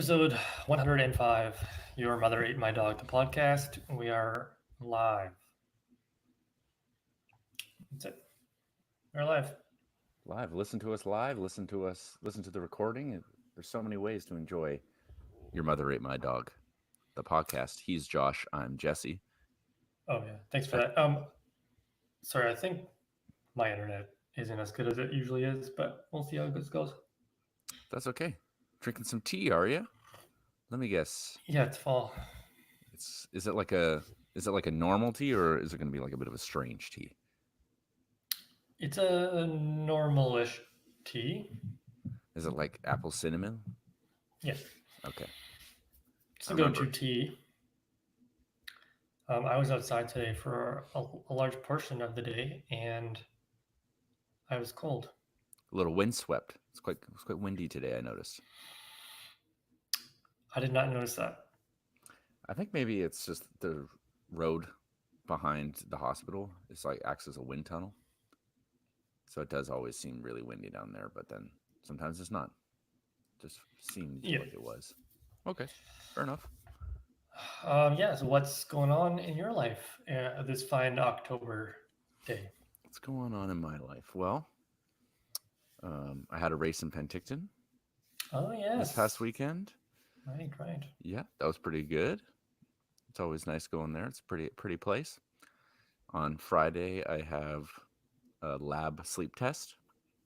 Episode 105, Your Mother Ate My Dog, the podcast. We are live. That's it. We're live. Live. Listen to us live. Listen to us. Listen to the recording. There's so many ways to enjoy Your Mother Ate My Dog, the podcast. He's Josh. I'm Jesse. Oh, yeah. Thanks for Uh, that. Sorry, I think my internet isn't as good as it usually is, but we'll see how this goes. that's okay. Drinking some tea, are you? Let me guess. Yeah, it's fall. It's is it like a normal tea, or is it going to be like a bit of a strange tea? It's a normalish tea. Is it like apple cinnamon? Yeah, Okay. it's I a go-to remember tea. I was outside today for a large portion of the day, and I was cold. a little windswept. It's quite windy today. I noticed. I did not notice that. I think maybe it's just the road behind the hospital. It's like acts as a wind tunnel. So it does always seem really windy down there, but then sometimes it's not. Just seemed Yeah. like it was. Okay, fair enough. Yeah, so what's going on in your life this fine October day? What's going on in my life? Well, I had a race in Penticton Oh, this past yes. weekend. Right, right. Yeah, that was pretty good. It's always nice going there. It's a pretty place. On Friday, I have a lab sleep test,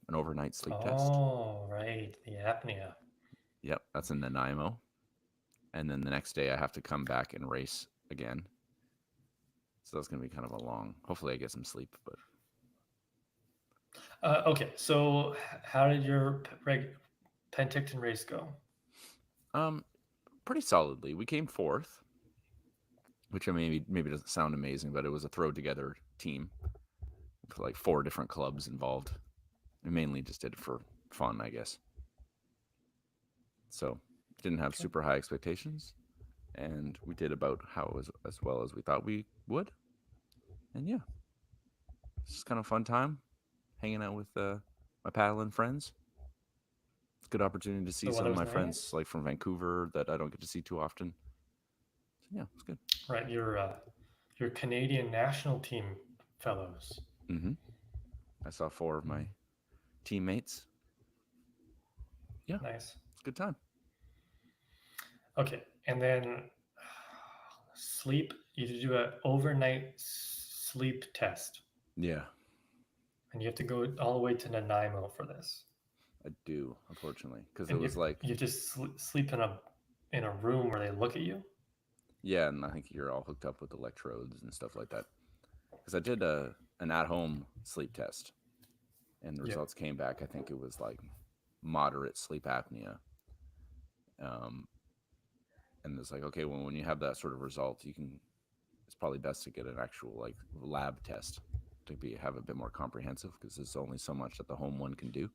an overnight sleep test. Oh, right. The apnea. Yep, that's in Nanaimo. And then the next day, I have to come back and race again. So that's gonna be kind of a long. Hopefully, I get some sleep. But Okay, so how did your Penticton race go? um, pretty solidly, we came fourth, which I maybe doesn't sound amazing, but it was a throw together team with like four different clubs involved. We mainly just did it for fun, I guess. So didn't have Okay. super high expectations, and we did about how as well as we thought we would. And yeah, it's just kind of fun time hanging out with my paddling friends. It's a good opportunity to see The some weather of was my friends nice. like from Vancouver that I don't get to see too often. So yeah, it's good. Right, your Canadian national team fellows. Mm-hmm. I saw four of my teammates. Yeah, Nice. it's a good time. Okay, and then sleep. You do an overnight sleep test, Yeah, and you have to go all the way to Nanaimo for this. I do, unfortunately, because it And was like, you just sleep in a room where they look at you. yeah, and I think you're all hooked up with electrodes and stuff like that. Because I did an at home sleep test, and the Yeah. results came back. I think it was like moderate sleep apnea. Um, and it's like, okay, well, when you have that sort of result, you can. It's probably best to get an actual like lab test to have a bit more comprehensive because there's only so much that the home one can do.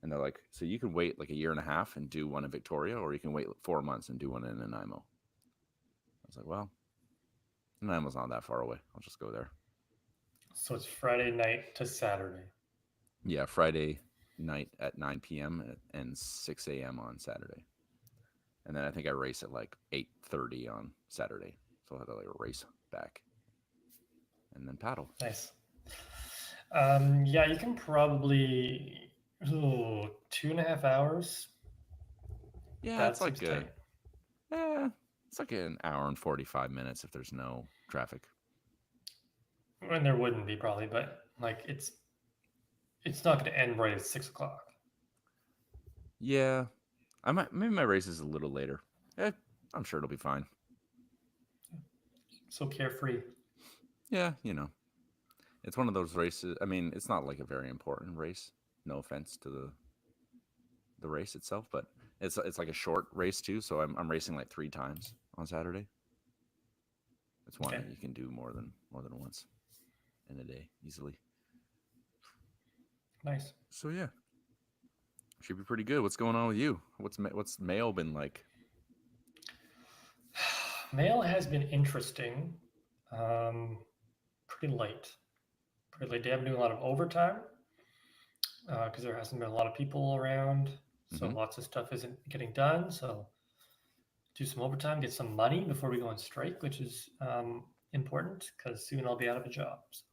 And they're like, so you can wait like a year and a half and do one in Victoria, or you can wait 4 months and do one in Nanaimo. I was like, well, Nanaimo's not that far away. I'll just go there. So it's Friday night to Saturday. Yeah, Friday night at 9 p.m. and 6 a.m. on Saturday. And then I think I race at like 8:30 on Saturday. So I'll have to like race back and then paddle. Nice. Yeah, you can probably 2.5 hours. Yeah, That seems tight. eh, it's like an hour and 45 minutes if there's no traffic. And there wouldn't be probably, but like it's not going to end right at 6 o'clock. Yeah, I might maybe my race is a little later. Eh, I'm sure it'll be fine. So carefree. Yeah, it's one of those races. I mean, it's not like a very important race. No offense to the race itself, but it's like a short race too. So I'm racing like three times on Saturday. It's one Okay. that you can do more than once in a day easily. Nice. So yeah, should be pretty good. What's going on with you? What's mail been like? Mail has been interesting. Um, pretty late. Pretty late. They have been doing a lot of overtime because there hasn't been a lot of people around. So Mhm. lots of stuff isn't getting done. So do some overtime, get some money before we go on strike, which is important because soon I'll be out of a job. So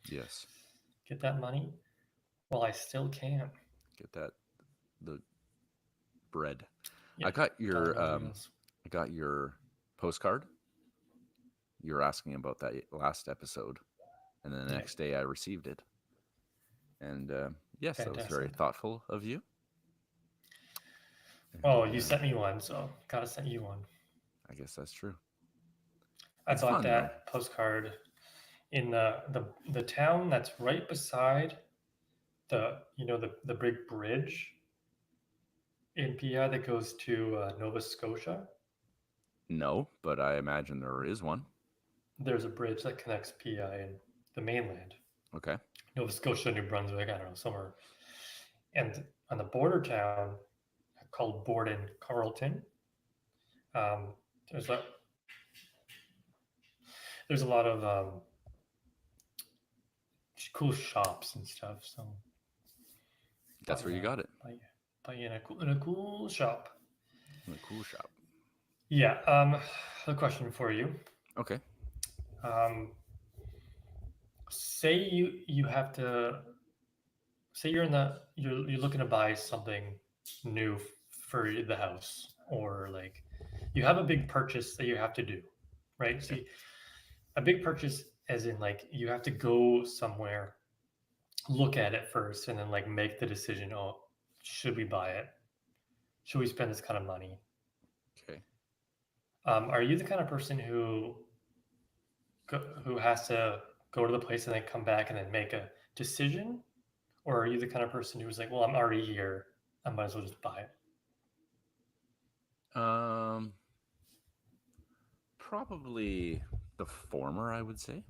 Yes. get that money while I still can. Get that the bread. I Yep, got dollar your bills. I got your postcard. You were asking about that last episode, and then the Yeah, next day I received it. And yes, that was very fantastic. thoughtful of you. Oh, And you sent me one, so gotta send you one. I guess that's true. I It's bought fun though. that postcard in the town that's right beside the big bridge in PI that goes to Nova Scotia. No, but I imagine there is one. There's a bridge that connects PI and the mainland, Okay. Nova Scotia, New Brunswick, I don't know, somewhere. And on the border town called Borden Carleton, um, there's a there's a lot of cool shops and stuff. So That's where you got it. buy in a cool shop. In a cool shop. Yeah. A question for you. Okay. Um, say you have to say you're looking to buy something new for the house, or like you have a big purchase that you have to do, right? Okay. See, a big purchase as in like you have to go somewhere, look at it first, and then like make the decision. Oh, should we buy it? Should we spend this kind of money? Okay. Are you the kind of person who has to go to the place and then come back and then make a decision, or are you the kind of person who's like, well, I'm already here, I might as well just buy it? Probably the former, I would say.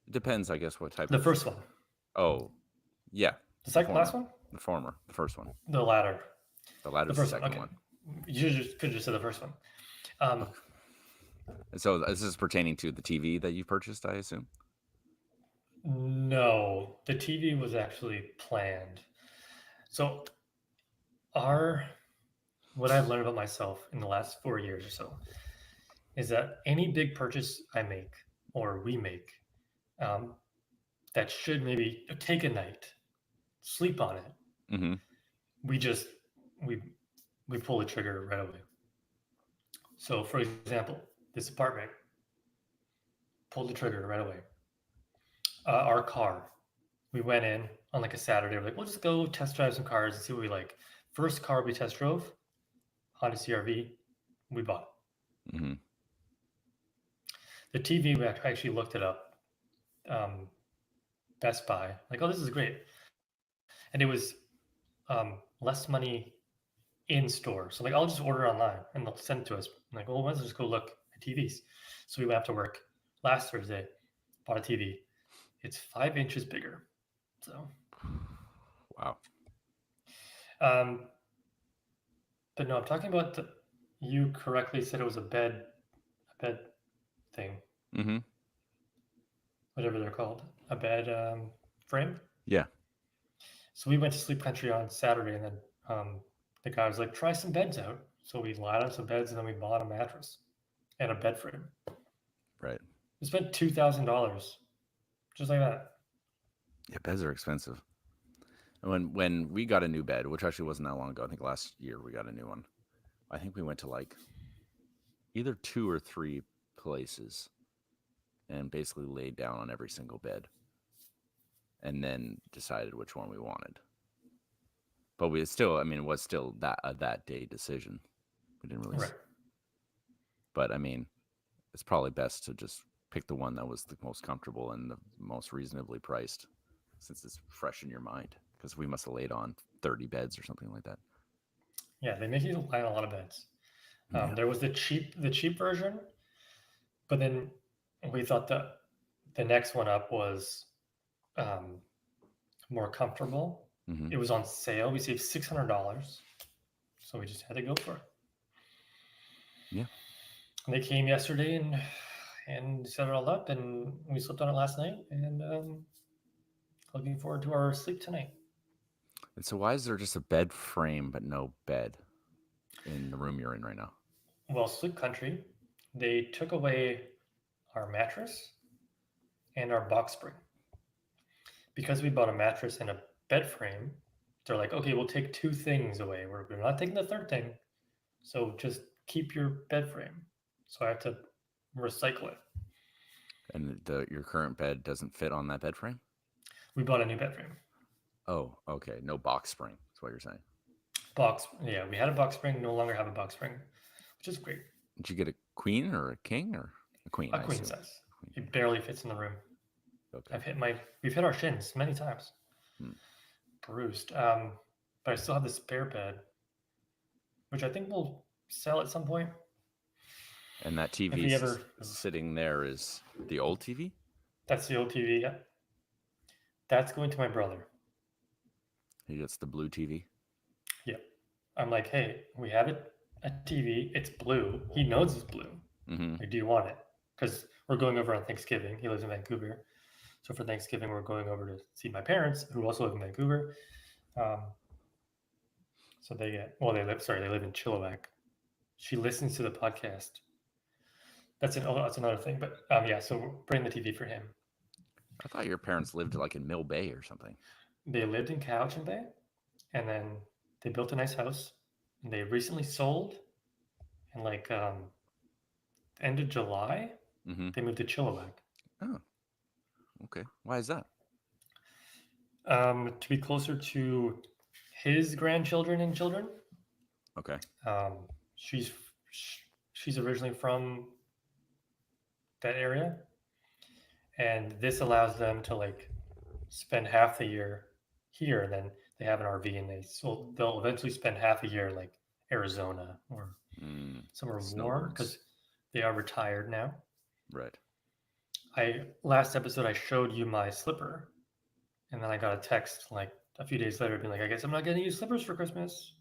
It depends, I guess, what type The of. first one, Oh, yeah. the second, former. last one, The former, the first one. the latter, The latter the is the first one. second Okay, one. you could just say the first one. Um, So is this pertaining to the TV that you purchased, I assume? no, the TV was actually planned. So what I've learned about myself in the last 4 years or so is that any big purchase I make or we make, um, that should maybe take a night, sleep on it. Mm-hmm. We just we we pull the trigger right away. So, for example, this apartment, pulled the trigger right away. Our car, we went in on like a Saturday. We're like, we'll just go test drive some cars and see what we like. First car we test drove, Honda CRV, we bought it. Mm-hmm. The TV, we actually looked it up. Best Buy, like, oh, this is great, and it was less money in store. So like, I'll just order online and they'll send it to us. I'm like, well, let's just go look at TVs. So we went up to work last Thursday, bought a TV. It's 5 inches bigger. So, Wow. But no, I'm talking about you correctly said it was a bed thing, Mm-hmm. whatever they're called, a bed frame. Yeah. So we went to Sleep Country on Saturday, and then the guy was like, "Try some beds out." So we lied on some beds, and then we bought a mattress and a bed frame. Right. We spent $2,000 just like that. Yeah, beds are expensive. And when we got a new bed, which actually wasn't that long ago, I think last year we got a new one. I think we went to like either 2 or 3 places and basically laid down on every single bed and then decided which one we wanted. But we still, I mean, it was still that day decision. We didn't really. Right. But I mean, it's probably best to just pick the one that was the most comfortable and the most reasonably priced, since it's fresh in your mind. Because we must have laid on 30 beds or something like that. Yeah, they make you lie on a lot of beds. Yeah. There was the cheap version, but then we thought that the next one up was more comfortable. Mm-hmm. It was on sale. We saved $600, so we just had to go for it. Yeah. And they came yesterday and set it all up, and we slept on it last night, and looking forward to our sleep tonight. And so why is there just a bed frame but no bed in the room you're in right now? Well, Sleep Country, they took away our mattress and our box spring. Because we bought a mattress and a bed frame, they're like, okay, we'll take two things away. We're not taking the third thing. So just keep your bed frame. So I have to recycle it. And your current bed doesn't fit on that bed frame? We bought a new bed frame. Oh, okay. No box spring. That's what you're saying. Yeah, we had a box spring, no longer have a box spring, which is great. Did you get a queen or a king or a queen? A queen size. It barely fits in the room. Okay. We've hit our shins many times. Hmm. Bruised. But I still have the spare bed, which I think we'll sell at some point. And that TV sitting there is the old TV? That's the old TV, yeah. That's going to my brother. He gets the blue TV? Yeah. I'm like, hey, we have a TV. It's blue. He knows it's blue. Mm-hmm. Like, do you want it? Because we're going over on Thanksgiving. He lives in Vancouver. So for Thanksgiving, we're going over to see my parents, who also live in Vancouver. So they live in Chilliwack. She listens to the podcast. That's another thing. But yeah, so we're bringing the TV for him. I thought your parents lived like in Mill Bay or something. They lived in Cowichan Bay, and then they built a nice house, and they recently sold, and like end of July, they moved to Chilliwack. Oh, okay. Why is that? To be closer to his grandchildren and children. Okay. She's originally from that area, and this allows them to like spend half the year here, and then they have an RV, and they'll eventually spend half a year in like Arizona or somewhere warm because they are retired now. Right. Last episode I showed you my slipper, and then I got a text like a few days later being like, I guess I'm not getting you slippers for Christmas.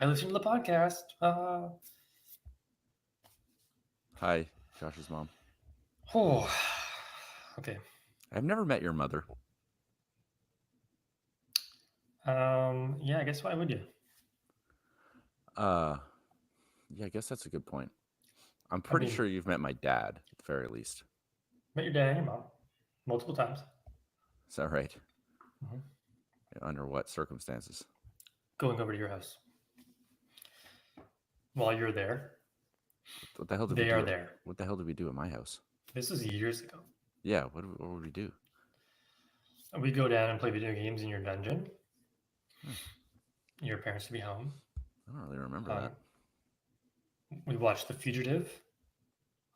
I listened to the podcast. Hi, Josh's mom. Oh, okay. I've never met your mother. Yeah, I guess why would you? Yeah, I guess that's a good point. I'm pretty sure you've met my dad at the very least. Met your dad and your mom multiple times. Is that right? Mm-hmm. Under what circumstances? Going over to your house. While you're there. What the hell did they are there? What the hell did we do at my house? This was years ago. Yeah, what would we do? We go down and play video games in your dungeon. Your parents would be home. I don't really remember that. We watched The Fugitive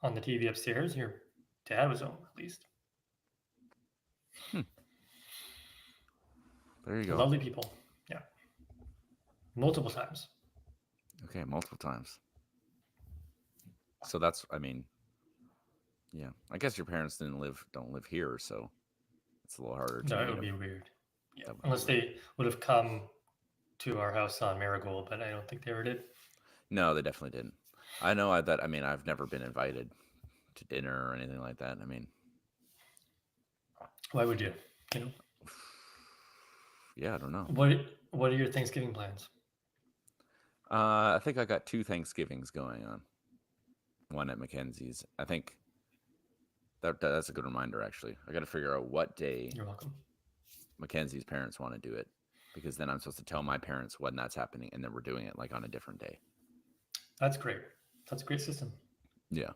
on the TV upstairs. Your dad was home, at least. There you go. Lovely people. Yeah. Multiple times. Okay, multiple times. So that's, yeah. I guess your parents don't live here, so it's a little harder to. No, it would be weird. Yeah. Unless they would have come to our house on Marigold, but I don't think they ever did. No, they definitely didn't. I know I've never been invited to dinner or anything like that. Why would you? You know? Yeah, I don't know. What are your Thanksgiving plans? I think I got 2 Thanksgivings going on. One at Mackenzie's. I think that's a good reminder, actually. I got to figure out what day. You're welcome. Mackenzie's parents want to do it, because then I'm supposed to tell my parents when that's happening, and then we're doing it like on a different day. That's great. That's a great system. Yeah.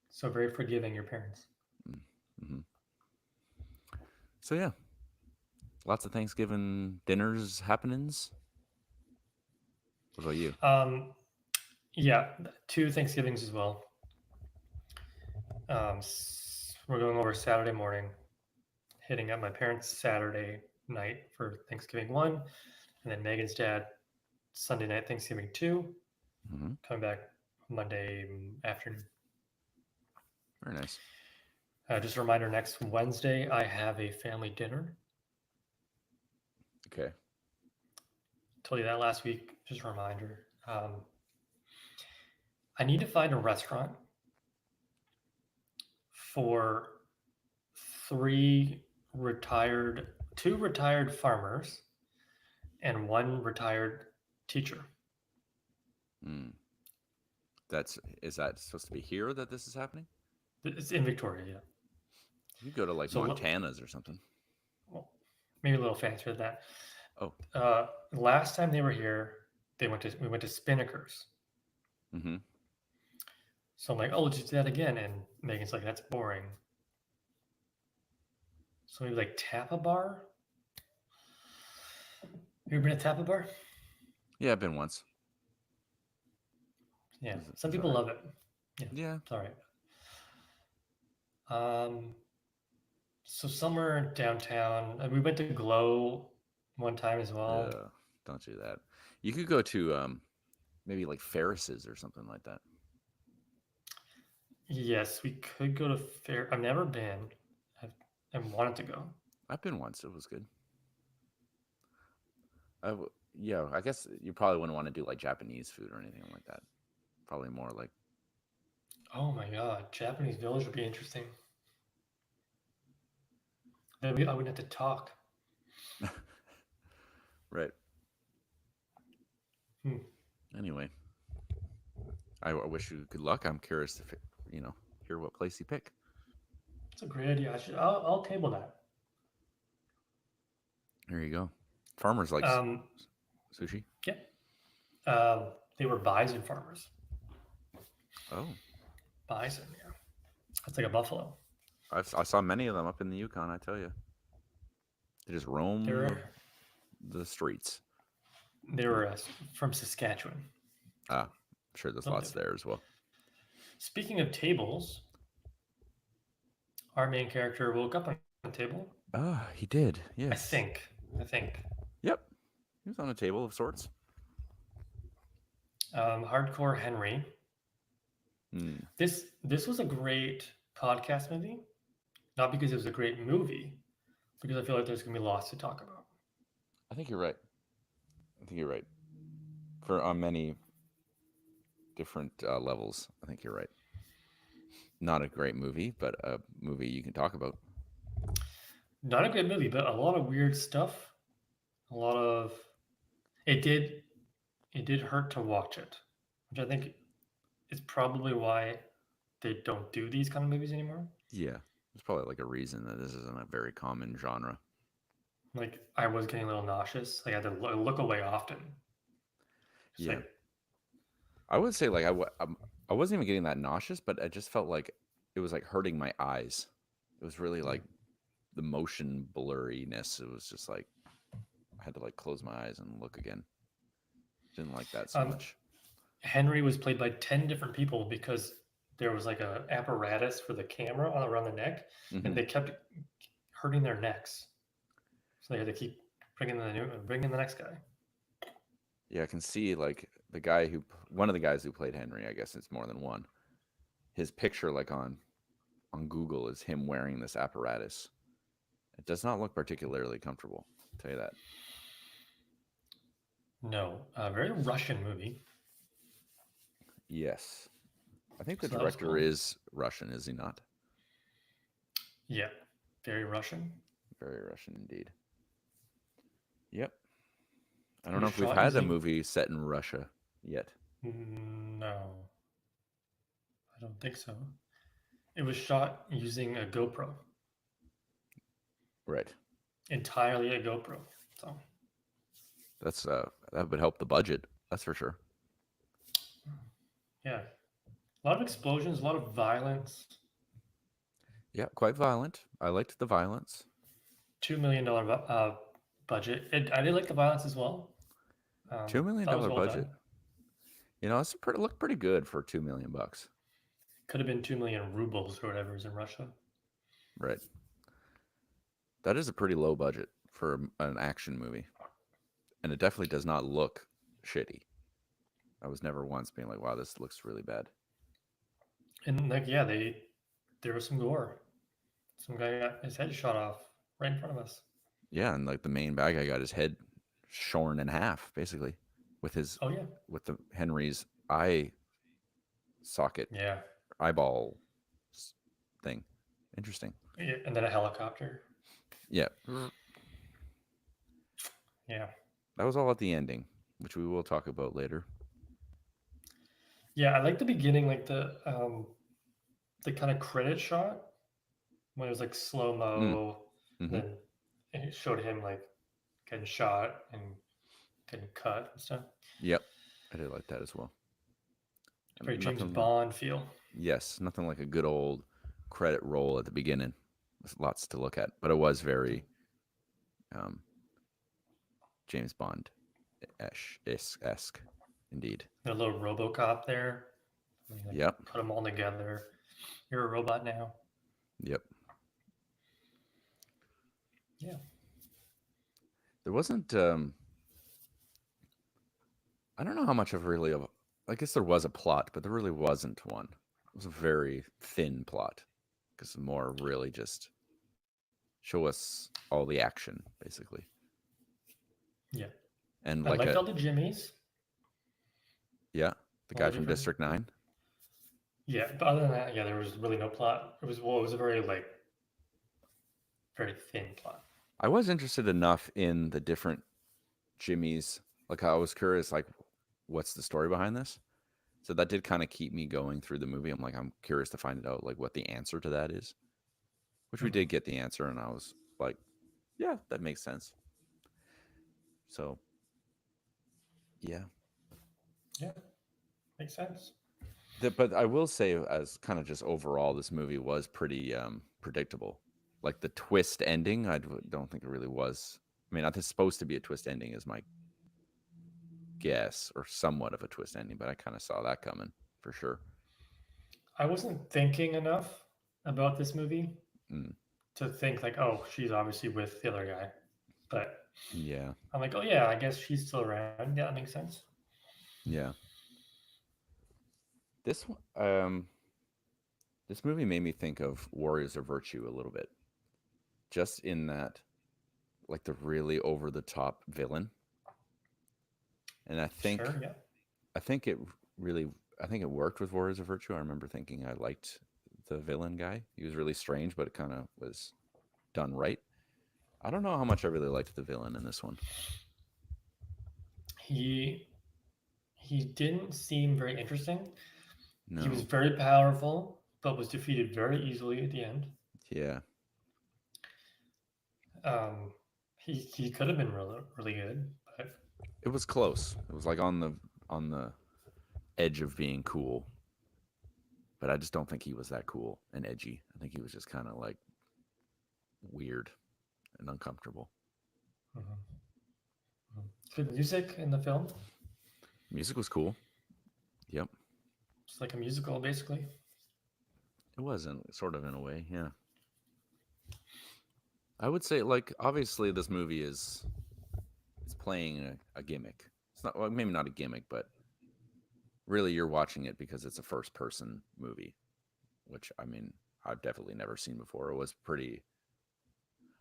So very forgiving, your parents. Mm-hmm. So yeah, lots of Thanksgiving dinners happenings. What about you? Yeah, 2 Thanksgivings as well. We're going over Saturday morning, hitting up my parents Saturday night for Thanksgiving 1, and then Megan's dad Sunday night Thanksgiving 2, coming back Monday afternoon. Very nice. Just a reminder, next Wednesday I have a family dinner. Okay. Told you that last week. Just a reminder. I need to find a restaurant for 2 retired farmers and one retired teacher. Mm. Is that supposed to be here that this is happening? It's in Victoria, yeah. You go to like So Montana's or something. well, maybe a little fancier than that. Oh. Last time they were here, we went to Spinnakers. Mm-hmm. So I'm like, oh, let's just do that again. And Megan's like, that's boring. So maybe like Tapa Bar. You ever been to Tapa Bar? Yeah, I've been once. Yeah, It's some all people right. love it. Yeah, Yeah. it's all right. So somewhere downtown, we went to Glow one time as well. Yeah. Don't do that. You could go to maybe like Ferris's or something like that. Yes, we could go to Fair. I've never been. I wanted to go. I've been once. It was good. Yeah, I guess you probably wouldn't want to do like Japanese food or anything like that. Probably more like Oh my God, Japanese Village would be interesting. Then I wouldn't have to talk. right. Hmm. Anyway, I wish you good luck. I'm curious to hear what place you pick. That's a great idea. I'll table that. There you go. Farmers like Um, sushi. yeah. They were bison farmers. Oh, Bison, yeah. That's like a buffalo. I saw many of them up in the Yukon. I tell you, they just roam the streets. They were from Saskatchewan. I'm sure there's lots there as well. Speaking of tables, our main character woke up on a table. Ah, he did. Yes. I think. Yep. He was on a table of sorts. Hardcore Henry. Mm. This was a great podcast movie, not because it was a great movie, because I feel like there's gonna be lots to talk about. I think you're right. For on many different levels, I think you're right. Not a great movie, but a movie you can talk about. Not a great movie, but a lot of weird stuff. A lot of it did hurt to watch it, which I think is probably why they don't do these kind of movies anymore. Yeah, there's probably like a reason that this isn't a very common genre. Like I was getting a little nauseous. Like I had to look away often. Just Yeah, like, I would say like I wasn't even getting that nauseous, but I just felt like it was like hurting my eyes. It was really like the motion blurriness. It was just like I had to like close my eyes and look again. Didn't like that so much. Henry was played by 10 different people because there was like a apparatus for the camera around the neck, and they kept hurting their necks, so they had to keep bringing the next guy. Yeah, I can see like one of the guys who played Henry. I guess it's more than one. His picture like on Google is him wearing this apparatus. It does not look particularly comfortable. I'll tell you that. No, very Russian movie. Yes. I think the director is Russian, is he not? Yeah, very Russian. Very Russian indeed. Yep. I don't know if we've had a movie set in Russia yet. No, I don't think so. It was shot using a GoPro. Right. Entirely a GoPro. So that's that would help the budget. That's for sure. Yeah. A lot of explosions, a lot of violence. Yeah, quite violent. I liked the violence. $2 million budget. I did like the violence as well. $2 million budget. You know, it's looked pretty good for $2 million. Could have been 2 million rubles or whatever is in Russia. Right. That is a pretty low budget for an action movie. And it definitely does not look shitty. I was never once being like, wow, this looks really bad. And like, yeah, there was some gore. Some guy got his head shot off right in front of us. Yeah, and like the main bad guy got his head shorn in half, basically, with his with the Henry's eye socket, eyeball thing. Interesting. Yeah, and then a helicopter. Yeah. Yeah. That was all at the ending, which we will talk about later. Yeah, I like the beginning, like the kind of credit shot when it was like slow Mm, mo, hmm. then it showed him like getting shot and getting cut and stuff. Yep, I did like that as well. Very James Nothing. Bond feel. Yes, nothing like a good old credit roll at the beginning. There's lots to look at, but it was very um, James Bond esque, indeed. A little RoboCop there. I mean, like, Yep, put them all together. You're a robot now. yep. Yeah. There wasn't. I don't know how much of really of. I guess there was a plot, but there really wasn't one. It was a very thin plot because more really just show us all the action basically, Yeah. and I like liked a all the Jimmys. yeah, the All guy the from different. District 9. Yeah, but other than that, yeah, there was really no plot. It was a very like very thin plot. I was interested enough in the different Jimmys. Like I was curious, like what's the story behind this? So that did kind of keep me going through the movie. I'm like, I'm curious to find out like what the answer to that is, which we Mhm. did get the answer, and I was like, yeah, that makes sense. So yeah, Yeah, makes sense. but I will say, as kind of just overall, this movie was pretty predictable. Like the twist ending, don't think it really was. I mean, it's supposed to be a twist ending, is my guess, or somewhat of a twist ending, but I kind of saw that coming for sure. I wasn't thinking enough about this movie Mm, to think like, oh, she's obviously with the other guy. But yeah, I'm like, oh yeah, I guess she's still around. Yeah, that makes sense. yeah. This this movie made me think of Warriors of Virtue a little bit, just in that, like the really over the top villain, and Sure, yeah. I think it really, I think it worked with Warriors of Virtue. I remember thinking I liked the villain guy. He was really strange, but it kind of was done right. I don't know how much I really liked the villain in this one. He he didn't seem very interesting. He was No, very powerful, but was defeated very easily at the end. yeah, Um, he could have been really good, but it was close. It was like on the edge of being cool, but I just don't think he was that cool and edgy. I think he was just kind of like weird and uncomfortable. mhm, mhm. Good music in the film. Music was cool. Yep, It's like a musical, basically. it was in sort of in a way. Yeah, I would say like obviously this movie is it's playing a gimmick. It's not, well, maybe not a gimmick, but really you're watching it because it's a first person movie, which I mean I've definitely never seen before. It was pretty.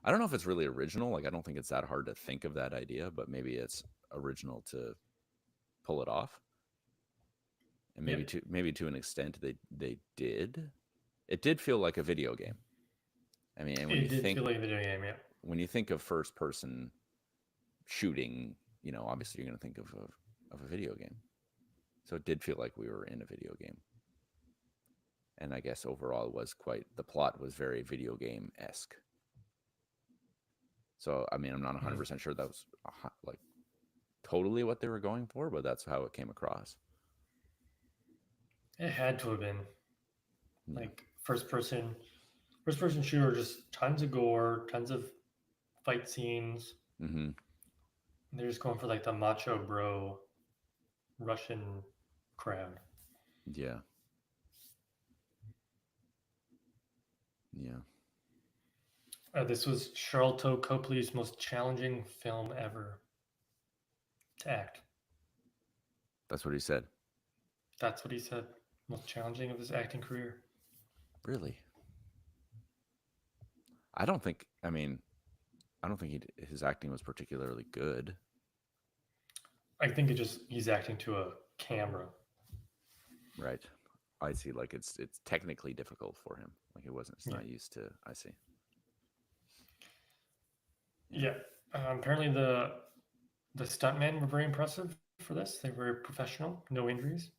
I don't know if it's really original. Like I don't think it's that hard to think of that idea, but maybe it's original to pull it off, and Yep, maybe to an extent they did. It did feel like a video game. I mean, and it did feel like a video game. Yeah. when you think of first person shooting, obviously you're going to think of a video game. So it did feel like we were in a video game. And I guess overall it was quite, the plot was very video game esque. So, I mean, I'm not Mhm. 100% sure that was like totally what they were going for, but that's how it came across. It had to have been Yeah. like first person shooter, just tons of gore, tons of fight scenes. Mm-hmm. They're just going for like the macho bro Russian crowd. Yeah. Yeah. This was Charlton Copley's most challenging film ever to act. That's what he said. That's what he said. Most challenging of his acting career. Really? I don't think, I mean, I don't think his acting was particularly good. I think it just he's acting to a camera. Right. I see. Like it's technically difficult for him. Like it wasn't. It's Yeah. not used to. I see. Yeah. Yeah. Apparently the The stuntmen were very impressive for this. They were professional, no injuries,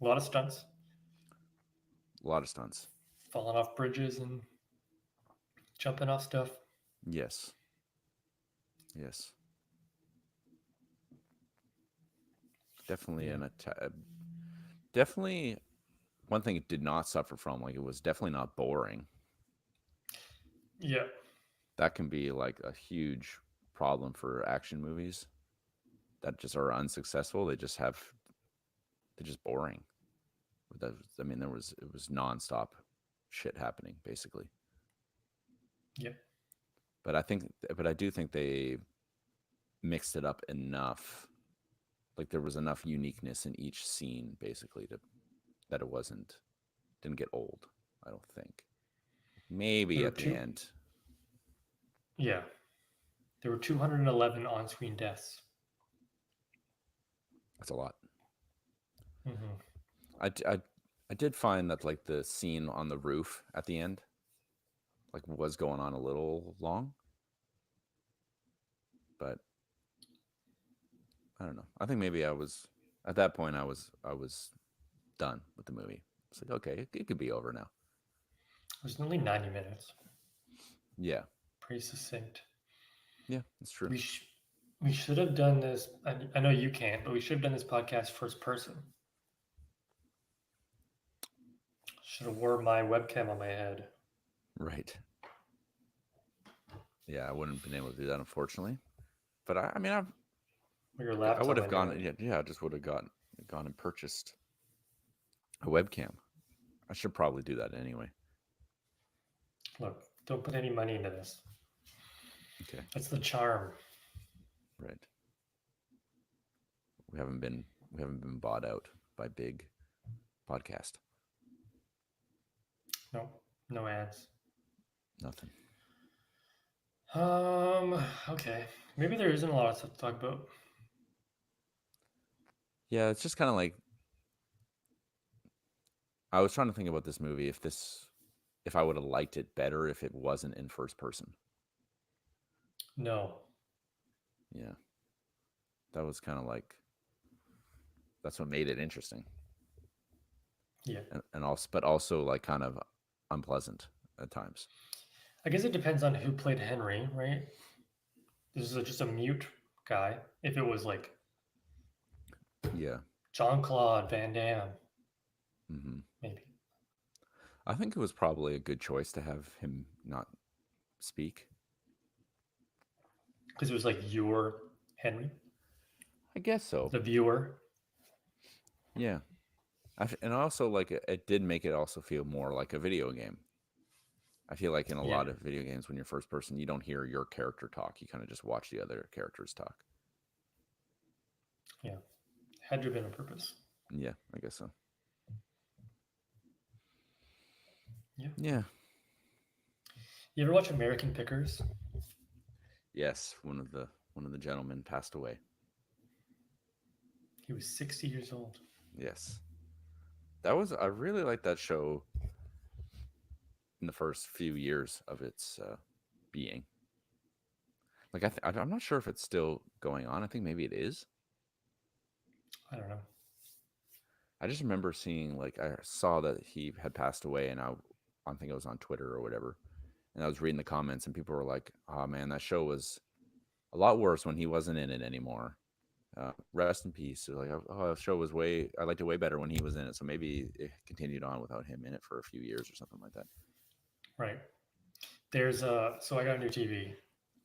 a lot of stunts, A lot of stunts. falling off bridges and jumping off stuff. Yes. Yes. Definitely Yeah. an attack. Definitely one thing it did not suffer from. Like, it was definitely not boring. Yeah. That can be like a huge problem for action movies that just are unsuccessful. They're just boring. I mean, it was nonstop shit happening basically. Yeah. But I do think they mixed it up enough. Like, there was enough uniqueness in each scene basically that it didn't get old. I don't think. Maybe There were at the two. end. Yeah. There were 211 on-screen deaths. That's a lot. Mm-hmm. I did find that, like, the scene on the roof at the end, like, was going on a little long, but I don't know. I think maybe at that point I was done with the movie. It's like, okay, it could be over now. It was only 90 minutes. Yeah, Pretty succinct. yeah, that's true. We should have done this. I know you can't, but we should have done this podcast first person. Should have wore my webcam on my head. Right. Yeah, I wouldn't have been able to do that, unfortunately. But I mean, Or your I laptop. would have gone. Anyway. Yeah, I just would have gone and purchased a webcam. I should probably do that anyway. Look, don't put any money into this. Okay. That's the charm. Right. We haven't been bought out by big podcast. No, no ads. Nothing. Okay. Maybe there isn't a lot of stuff to talk about. Yeah, it's just kind of like, I was trying to think about this movie, if I would have liked it better if it wasn't in first person. No. Yeah. That was kind of like, that's what made it interesting. Yeah. And also, but also like kind of unpleasant at times. I guess it depends on who played Henry, right? This is just a mute guy. If it was like Yeah. Jean-Claude Van Damme, Mm-hmm. maybe. I think it was probably a good choice to have him not speak. Because it was like your Henry, I guess so. the viewer. Yeah. And also, like, it did make it also feel more like a video game. I feel like in a lot of video games, when you're first person, you don't hear your character talk. You kind of just watch the other characters talk. Yeah. Had to have been on purpose. Yeah, I guess so. Yeah. Yeah. You ever watch American Pickers? Yes, one of the gentlemen passed away. He was 60 years old. Yes. I really liked that show in the first few years of its being. Like, I'm not sure if it's still going on. I think maybe it is. I don't know. I just remember seeing, like, I saw that he had passed away, and I think it was on Twitter or whatever, and I was reading the comments, and people were like, "Oh man, that show was a lot worse when he wasn't in it anymore. Rest in peace." So, like, oh, the show was I liked it way better when he was in it. So maybe it continued on without him in it for a few years or something like that. Right. There's so I got a new TV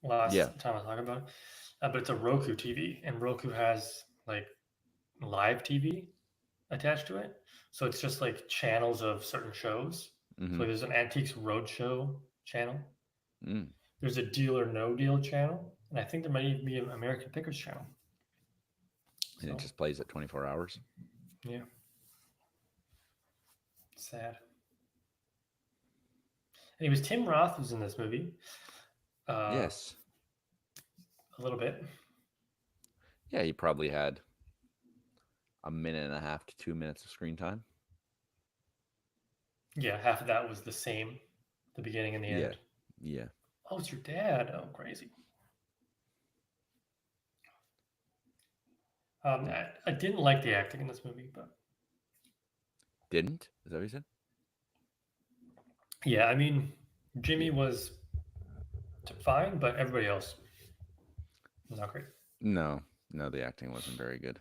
last time I was talking about it, but it's a Roku TV, and Roku has like live TV attached to it. So it's just like channels of certain shows. Mm-hmm. So there's an Antiques Roadshow channel. Mm. There's a Deal or No Deal channel, and I think there might even be an American Pickers channel. And it just plays at 24 hours. Yeah. Sad. Anyways, Tim Roth was in this movie. Yes. A little bit. Yeah, he probably had a minute and a half to 2 minutes of screen time. Yeah, half of that was the same, the beginning and the end. Yeah. Oh, it's your dad. Oh, crazy. I didn't like the acting in this movie, but Didn't? Is that what you said? yeah, I mean, Jimmy Yeah. was fine, but everybody else was not great. No, no, the acting wasn't very good.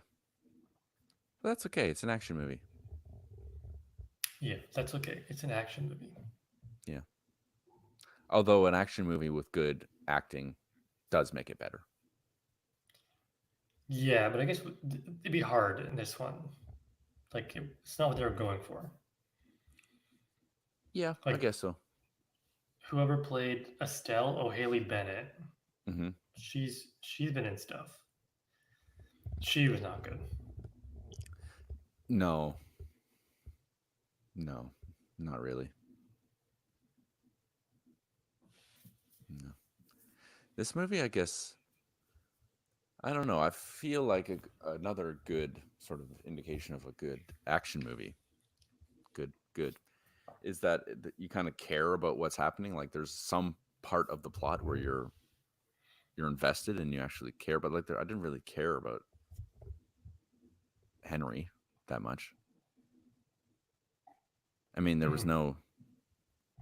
But that's okay. It's an action movie. Yeah, that's okay. It's an action movie. Yeah. Although an action movie with good acting does make it better. Yeah, but I guess it'd be hard in this one. Like, it's not what they were going for. Yeah, I Like, guess so. whoever played Estelle O'Haley Bennett, Hmm. she's been in stuff. She was not good. No, no, not really. No. This movie, I guess, I don't know. I feel like another good sort of indication of a good action movie, good, is that you kind of care about what's happening. Like there's some part of the plot where you're invested and you actually care. But like I didn't really care about Henry that much. I mean, there was Mhm. no.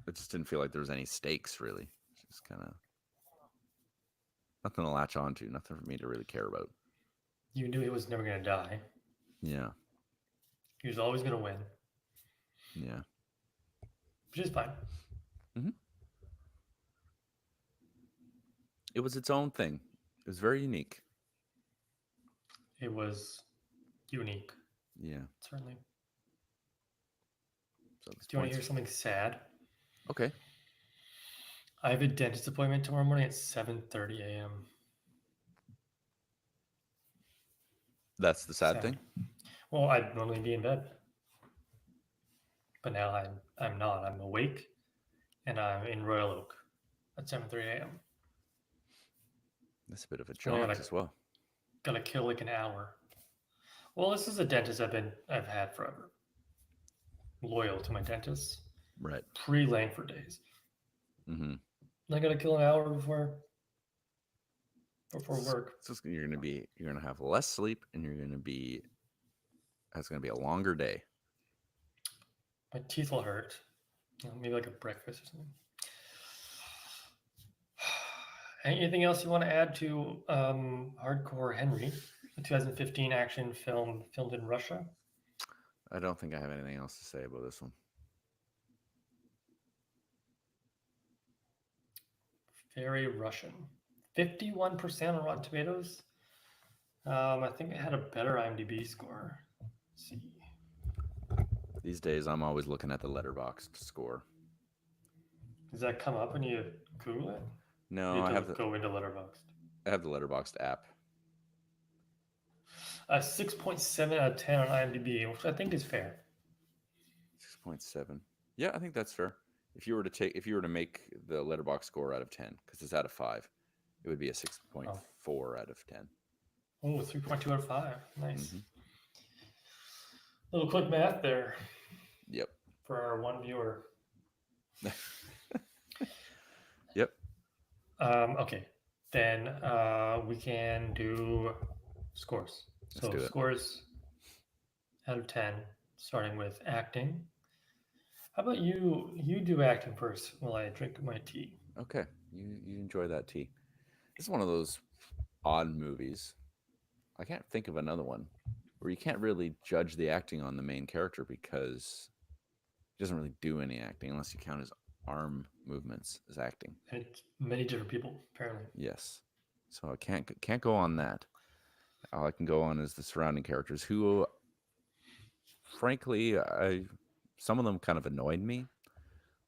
It just didn't feel like there was any stakes really. It's just kind of nothing to latch onto. Nothing for me to really care about. You knew he was never going to die. Yeah, He was always going to win, yeah. which is fine. Hmm. It was its own thing. It was very unique. It was unique, Yeah. certainly. So this Do you want to point's hear something sad? okay. I have a dentist appointment tomorrow morning at 7:30 a.m. That's the sad Sad. thing. Well, I'd normally be in bed, but now I'm not. I'm awake, and I'm in Royal Oak at 7:30 a.m. That's a bit of a And I jaunt as well. gotta kill like an hour. Well, this is a dentist I've had forever. Loyal to my dentist, Right. pre-Langford days. Mm-hmm. And I gotta kill an hour before So, work. so you're gonna have less sleep, and it's gonna be a longer day. My teeth will hurt. Maybe like a breakfast or something. Anything else you want to add to Hardcore Henry, the 2015 action film filmed in Russia? I don't think I have anything else to say about this one. Very Russian. 51% on Rotten Tomatoes. I think it had a better IMDb score. Let's see. These days, I'm always looking at the Letterboxd score. Does that come up when you Google it? No, You have to go into Letterboxd. I have the Letterboxd app. 6.7 out of 10 on IMDb, which I think is fair. 6.7. Yeah, I think that's fair. If you were to make the Letterboxd score out of 10, because it's out of 5, it would be a 6.4 out of 10. Oh, 3.2 out of 5. Nice. Mm-hmm. Little quick math there. Yep. For our one viewer. Yep. Okay. Then we can do scores. Let's do it. Scores out of 10, starting with acting. How about you? You do acting first while I drink my tea. Okay. You enjoy that tea. This is one of those odd movies. I can't think of another one where you can't really judge the acting on the main character because he doesn't really do any acting unless you count his arm movements as acting. And it's many different people, apparently. Yes. So I can't go on that. All I can go on is the surrounding characters who, frankly, some of them kind of annoyed me,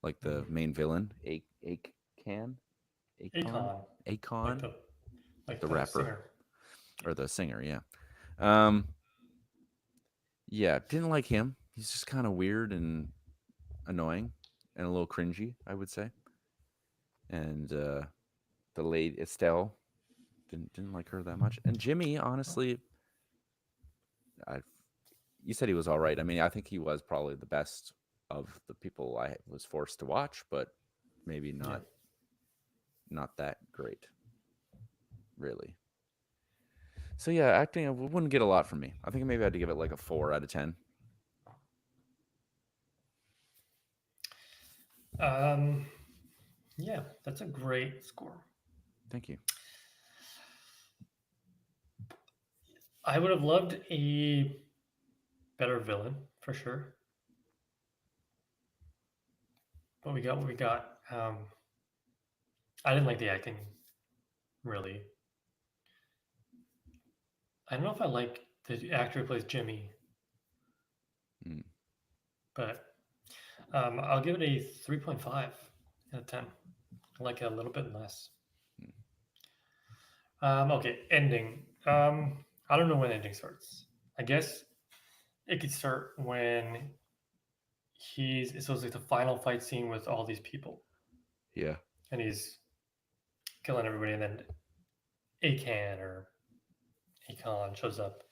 like the main villain, Akon, Akon, Akon, like the the rapper singer. or the singer, yeah. Yeah, didn't like him. He's just kind of weird and annoying and a little cringy, I would say. And the lady Estelle didn't like her that much. And Jimmy, honestly, you said he was all right. I mean, I think he was probably the best of the people I was forced to watch, but maybe not that great, really. So yeah, acting wouldn't get a lot from me. I think maybe I had to give it like a 4 out of 10. Um, yeah, that's a great score. Thank you. I would have loved a better villain for sure, but we got what we got. I didn't like the acting really. I don't know if I like the actor who plays Jimmy, Mm. but I'll give it a 3.5 out of 10. I like it a little bit less. Mm. Okay, ending. I don't know when ending starts. I guess it could start when so it's like the final fight scene with all these people, Yeah. and he's killing everybody, and then Akan or Akon shows up,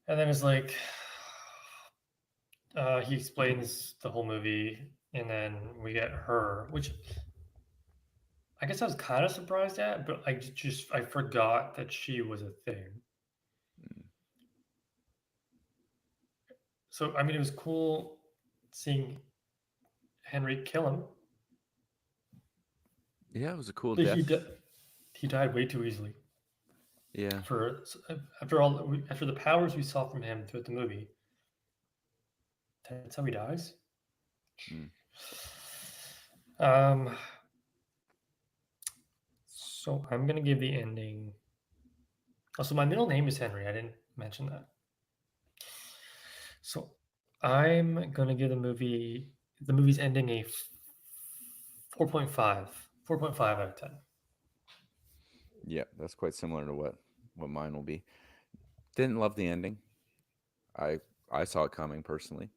and then it's like he explains the whole movie, and then we get her, which I guess I was kind of surprised at, but I forgot that she was a thing. Mm. So I mean, it was cool seeing Henry kill him, Yeah, it was a cool but death. he died way too easily. Yeah. For after the powers we saw from him throughout the movie, that's how he dies. Mm. Um, so I'm gonna give the ending. Also, my middle name is Henry. I didn't mention that. So I'm gonna give the movie's ending a 4.5, 4.5 out of 10. Yeah, that's quite similar to what mine will be. Didn't love the ending. I I saw it coming personally,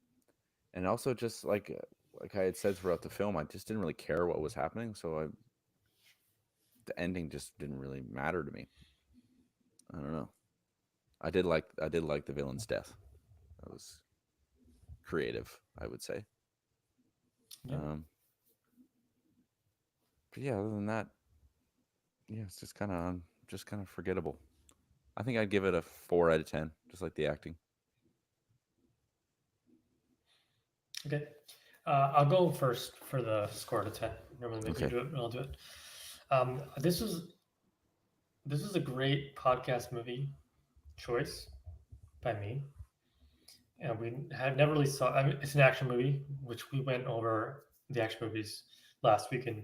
and also just like I had said throughout the film, I just didn't really care what was happening. So the ending just didn't really matter to me. I don't know. I did like the villain's death. That was creative, I would say. Yeah. Um, but yeah, other than that, yeah, it's just kind of forgettable. I think I'd give it a 4 out of 10, just like the acting. Okay. I'll go first for the score out of 10. Normally make you Okay. do it, but I'll do it. Um, this was this is a great podcast movie choice by me. And we had never really saw. I mean, it's an action movie, which we went over the action movies last week, and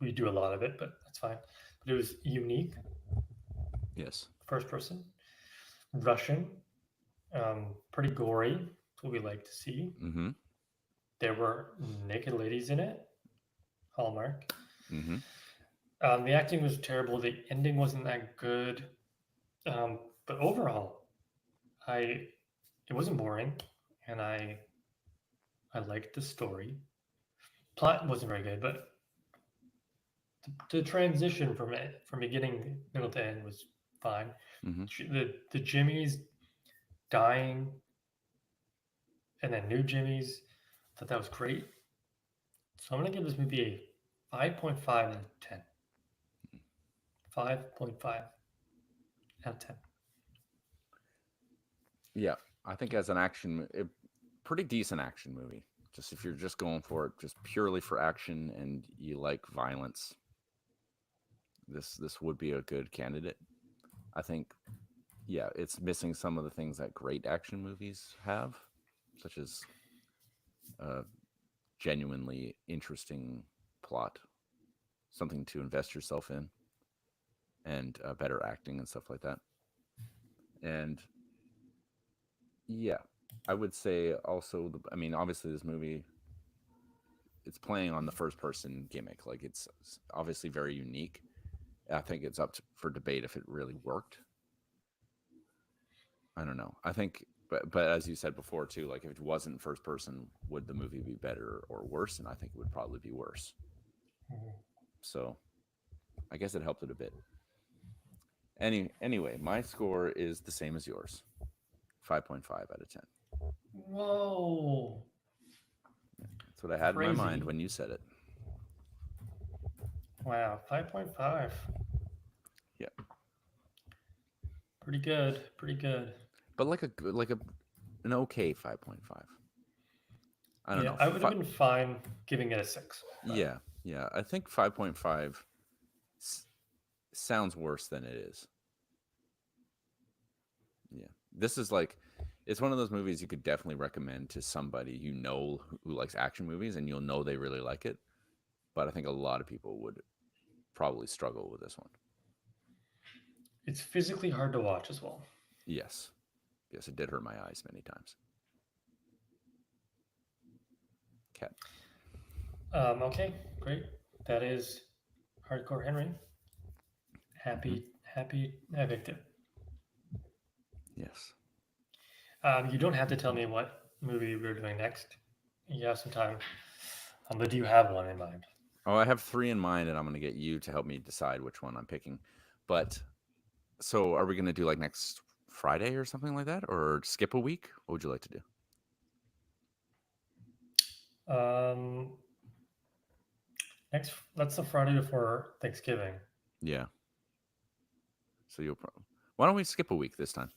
we do a lot of it, but that's fine. But it was unique, Yes. first person, Russian, pretty gory. That's what we like to see. Mm-hmm. There were naked ladies in it, Hallmark. Mm-hmm. The acting was terrible. The ending wasn't that good. But overall, I it wasn't boring, and I liked the story. Plot wasn't very good, but the transition from beginning, middle to end was fine. Mm-hmm. The Jimmys dying and then new Jimmys, I thought that was great. So I'm gonna give this movie a 5.5 out of 10. 5.5 out of 10. Yeah, I think as an pretty decent action movie. Just if you're just going for it, just purely for action, and you like violence, this would be a good candidate. I think, yeah, it's missing some of the things that great action movies have, such as a genuinely interesting plot, something to invest yourself in, and better acting and stuff like that. And yeah, I would say also, I mean, obviously, this movie, it's playing on the first person gimmick. Like, it's obviously very unique. I think it's for debate if it really worked. I don't know. I think, but as you said before too, like if it wasn't first person, would the movie be better or worse? And I think it would probably be worse. Mhm. So I guess it helped it a bit. Anyway, my score is the same as yours, 5.5 out of 10. Whoa, That's what I had in my mind crazy. when you said it. Wow, 5.5. Yeah. Pretty good. Pretty good. but an okay 5.5. I don't Yeah, know. I would have been fine giving it a 6. But Yeah. I think 5.5 sounds worse than it is. Yeah, this is like, it's one of those movies you could definitely recommend to somebody who likes action movies, and you'll know they really like it. But I think a lot of people would probably struggle with this one. it's physically hard to watch as well. Yes, it did hurt my eyes many times. Cat. Okay, great. That is Hardcore Henry. Happy Victor. Yes. You don't have to tell me what movie we're doing next. You have some time. But do you have one in mind? Oh, I have 3 in mind, and I'm going to get you to help me decide which one I'm picking. But so, are we going to do like next Friday or something like that, or skip a week? What would you like to do? That's the Friday before Thanksgiving. Yeah. So you'll probably. Why don't we skip a week this time?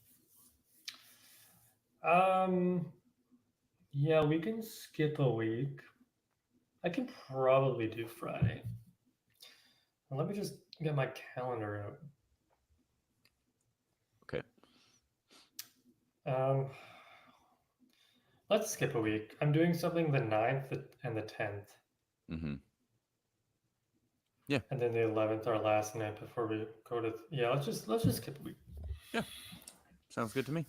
Yeah, we can skip a week. I can probably do Friday. Let me just get my calendar Okay. out. Let's skip a week. I'm doing something the 9th and the 10th. Mm-hmm. Yeah. And then the 11th, our last night before we go to. Yeah, let's just skip a week. Yeah. Sounds good to me.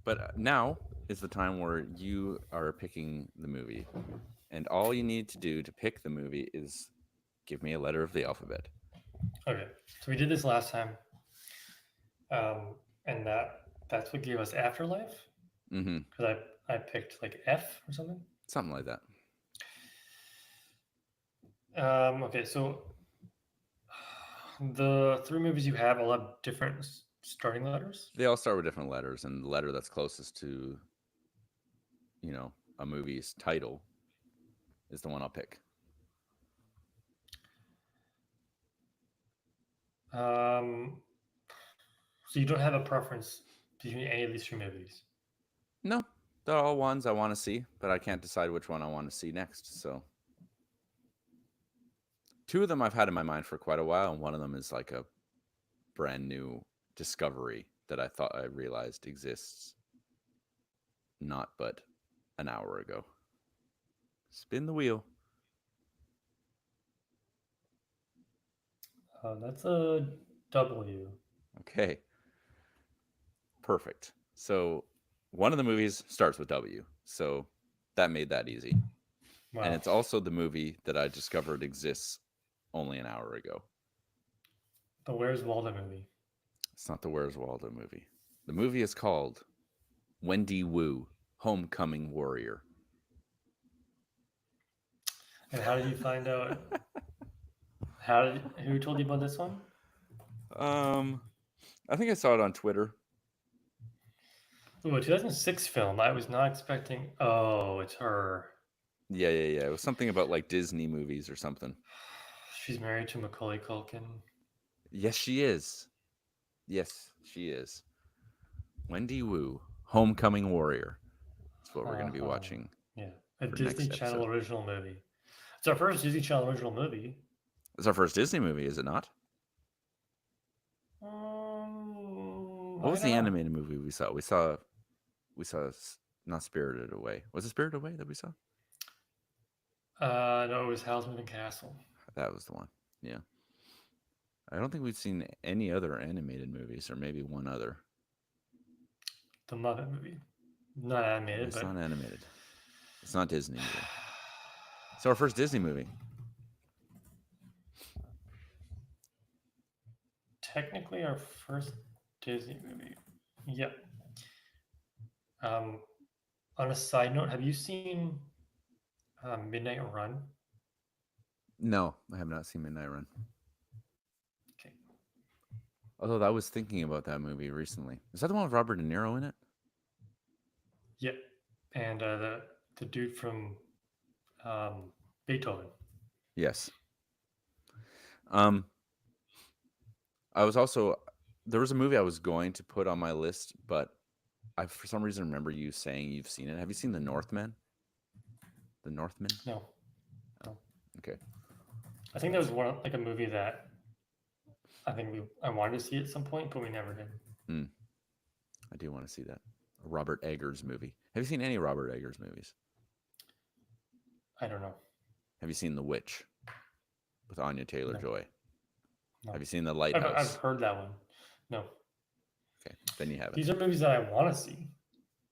But now is the time where you are picking the movie. And all you need to do to pick the movie is give me a letter of the alphabet. Okay, so we did this last time, and that's what gave us Afterlife. Mm-hmm. Because I picked like F or something. Something like that. Okay, so the 3 movies you have all have different starting letters. They all start with different letters, and the letter that's closest to, a movie's title is the one I'll pick. So you don't have a preference between any of these 3 movies? No, they're all ones I want to see, but I can't decide which one I want to see next. So 2 of them I've had in my mind for quite a while, and one of them is like a brand new discovery that I realized exists not but an hour ago. Spin the wheel. That's a W. Okay. Perfect. So one of the movies starts with W. So that made that easy. Wow. And it's also the movie that I discovered exists only an hour ago. The Where's Waldo movie. It's not the Where's Waldo movie. The movie is called Wendy Wu, Homecoming Warrior. And how did you find out? Who told you about this one? I think I saw it on Twitter. Ooh, a 2006 film. I was not expecting. Oh, it's her. Yeah. It was something about like Disney movies or something. She's married to Macaulay Culkin. Yes, she is. Wendy Wu, Homecoming Warrior. That's what we're going to be watching. Yeah, a Disney Channel original movie. It's our first Disney Channel original movie. It's our first Disney movie, is it not? What was the animated movie we saw? We saw not Spirited Away. Was it Spirited Away that we saw? No, it was Howl's Moving Castle. That was the one. Yeah. I don't think we've seen any other animated movies, or maybe one other. The Muppet movie. Not animated, It's not animated. It's not Disney either. It's our first Disney movie. Technically our first Disney movie. Yep. On a side note, have you seen Midnight Run? No, I have not seen Midnight Run. Okay. Although I was thinking about that movie recently. Is that the one with Robert De Niro in it? Yep. And the dude from Beethoven. Yes. I was also there was a movie I was going to put on my list, but I for some reason remember you saying you've seen it. Have you seen The Northman? The Northman? No, no. Okay. I think that was one like a movie that I wanted to see at some point, but we never did. Hmm. I do want to see that. A Robert Eggers movie. Have you seen any Robert Eggers movies? I don't know. Have you seen The Witch with Anya Taylor-Joy? No. Have you seen The I've Lighthouse? heard that one. No. Okay, then you haven't. These are movies that I want to see,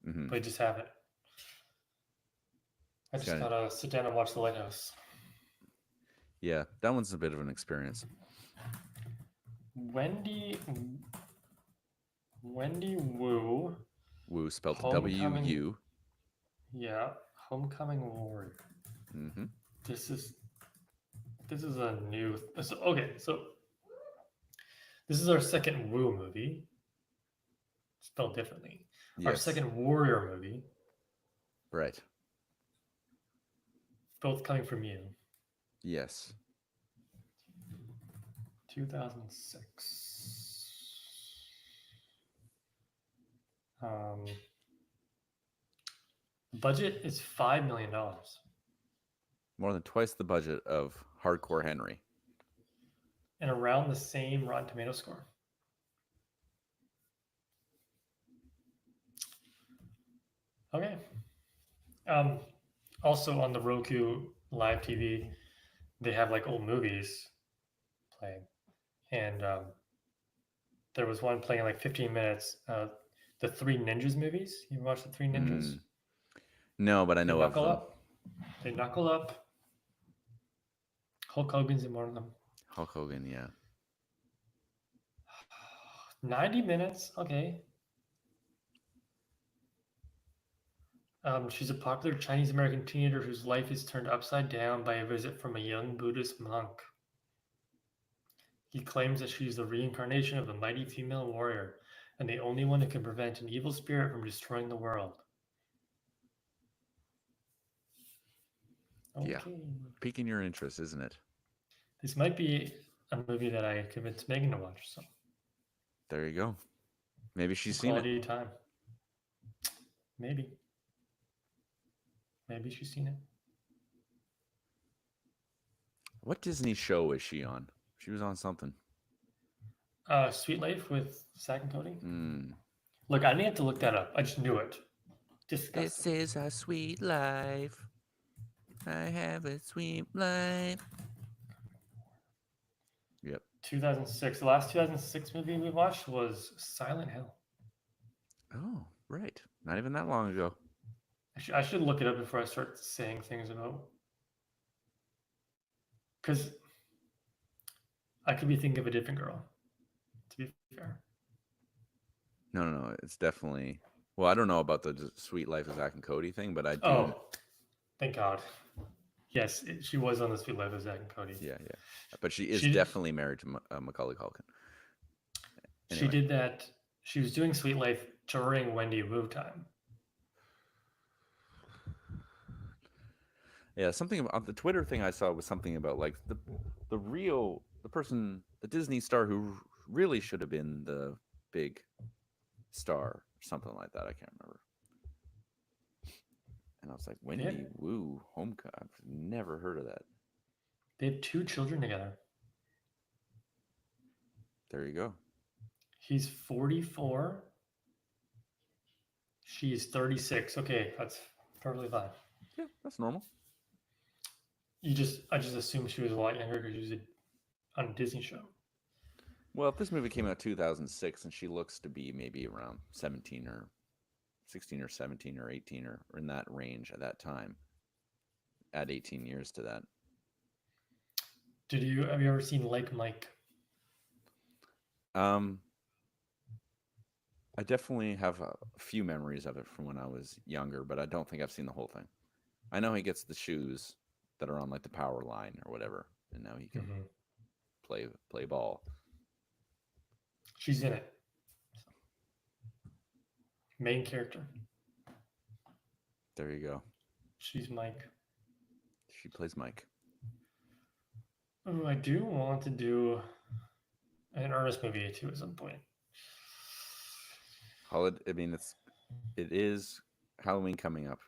Mhm. but I just haven't. I It's just kinda- gotta sit down and watch The Lighthouse. Yeah, that one's a bit of an experience. Wendy Wu. Woo spelled Homecoming. W-U. Yeah, Homecoming Warrior. Mm-hmm. This is a new. So, okay, so this is our second Wu movie, spelled differently. Our Yes. second Warrior movie, Right. both coming from you. Yes. 2006. Budget is $5 million. More than twice the budget of Hardcore Henry. And around the same Rotten Tomato score. Okay. Also on the Roku live TV, they have like old movies playing, and there was one playing like 15 minutes. The Three Ninjas movies. You watched the Three Ninjas? No, but I They know of knuckle them. up. They knuckle up. Hulk Hogan's in one of them. Hulk Hogan, yeah. 90 minutes. Okay. She's a popular Chinese American teenager whose life is turned upside down by a visit from a young Buddhist monk. He claims that she's the reincarnation of a mighty female warrior and the only one who can prevent an evil spirit from destroying the world. Okay. Yeah. Piquing your interest, isn't it? This might be a movie that I convinced Megan to watch. So There you go. Maybe she's seen it. quality time. Maybe. Maybe she's seen it. What Disney show is she on? She was on something. Sweet Life with Zack and Cody. Mm. Look, I didn't have to look that up. I just knew it. Disgusting. This is a sweet life. I have a sweet life. Yep. 2006. The last 2006 movie we watched was Silent Hill. Oh, right. Not even that long ago. I should look it up before I start saying things about. Because I could be thinking of a different girl, to be fair. No. It's definitely. Well, I don't know about the Sweet Life of Zack and Cody thing, but I do. Oh, thank God. Yes, she was on the Sweet Life of Zack and Cody. Yeah. But she is She- definitely married to Macaulay Culkin. She Anyway. did that. She was doing Sweet Life during Wendy Wu time. Yeah, something about the Twitter thing I saw was something about like the Disney star who really should have been the big star or something like that. I can't remember. And I was like, Wendy Wu, Homecoming. I've never heard of that. They have 2 children together. There you go. He's 44. She's 36. Okay, that's perfectly fine. Yeah, that's normal. I just assumed she was a lot younger because she was on a Disney show. Well, if this movie came out 2006 and she looks to be maybe around 17 or 16 or 17 or 18 or in that range at that time, add 18 years to that. Have you ever seen Like Mike? I definitely have a few memories of it from when I was younger, but I don't think I've seen the whole thing. I know he gets the shoes that are on like the power line or whatever, and now he can play ball. She's in it. Main character. There you go. She's Mike. She plays Mike. Oh, I do want to do an Ernest movie too at some point. I mean, it is Halloween coming up,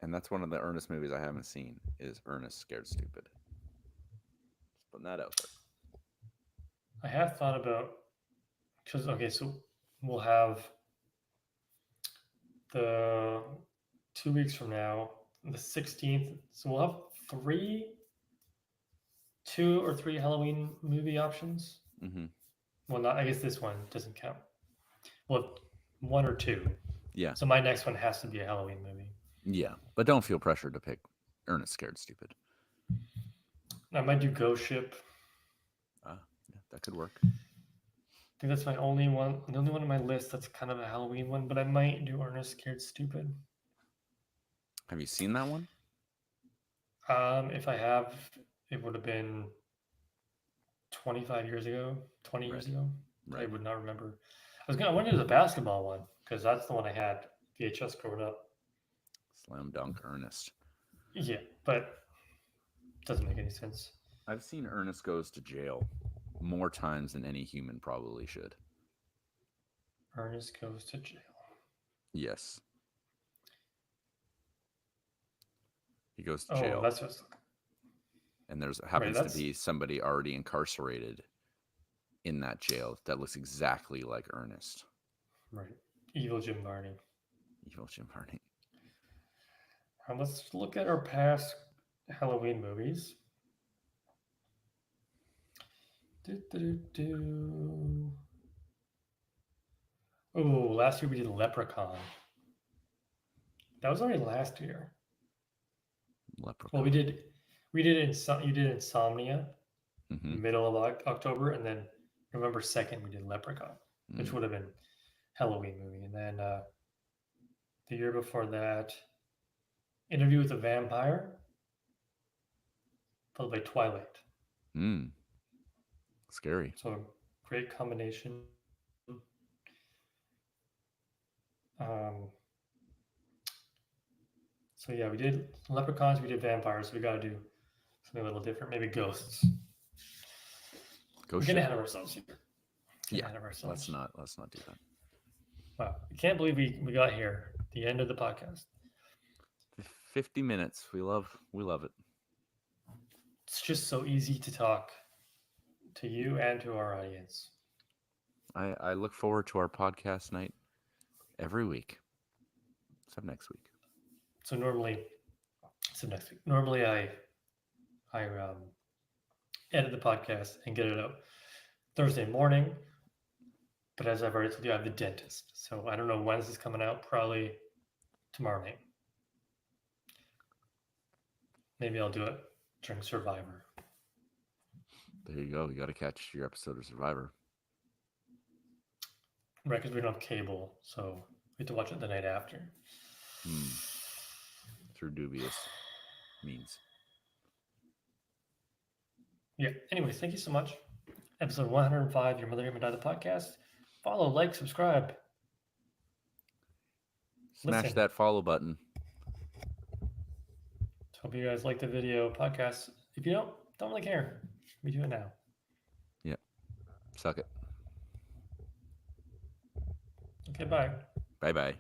and that's one of the Ernest movies I haven't seen. Is Ernest Scared Stupid? Just putting that out there. I have thought about because okay, so we'll have the 2 weeks from now, the 16th. So we'll have two or three Halloween movie options. Mm-hmm. Well, not. I guess this one doesn't count. Well, one or two. Yeah, So my next one has to be a Halloween movie. yeah, but don't feel pressured to pick Ernest Scared Stupid. I might do Ghost Ship. Yeah, that could work. I think that's my only one. The only one on my list that's kind of a Halloween one. But I might do Ernest Scared Stupid. Have you seen that one? If I have, it would have been 25 years ago, 20 years ago. I Right. would not remember. I wanted to do the basketball one because that's the one I had VHS growing up. Slam Dunk Ernest. Yeah, but doesn't make any sense. I've seen Ernest Goes to Jail more times than any human probably should. Ernest Goes to Jail. Yes. He goes to Oh, jail. that's just And there's happens that's- to be somebody already incarcerated in that jail that looks exactly like Ernest. right. Evil Jim Varney. Evil Jim Varney. Let's look at our past Halloween movies. Oh, last year we did Leprechaun. That was only last year. Leprechaun. Well, you did Insomnia, Mm-hmm. middle of October, and then November 2nd we did Leprechaun, which would have been Halloween movie, and then the year before that, Interview with a Vampire, followed by Twilight. Scary. So a great combination. So yeah, we did Leprechauns, we did vampires. So we got to do something a little different, maybe ghosts. We're getting ahead of ourselves here. Yeah, let's not do that. Wow, I can't believe we got here. The end of the podcast. 50 minutes. We love it. It's just so easy to talk to you and to our audience. I look forward to our podcast night every week. Except next week. So normally I edit the podcast and get it out Thursday morning. But as I've already told you, I have the dentist. So I don't know when this is coming out. Probably tomorrow night. Maybe I'll do it during Survivor. There you go. You got to catch your episode of Survivor. Right, because we don't have cable. So we have to watch it the night after. Through dubious means. Yeah. Anyways, thank you so much. Episode 105, Your Mother Made Me Die, the podcast. Follow, like, subscribe. Smash that follow button. Hope you guys like the video podcast. If you don't really care. We do it now. Yeah. Suck it. Okay, bye. Bye-bye.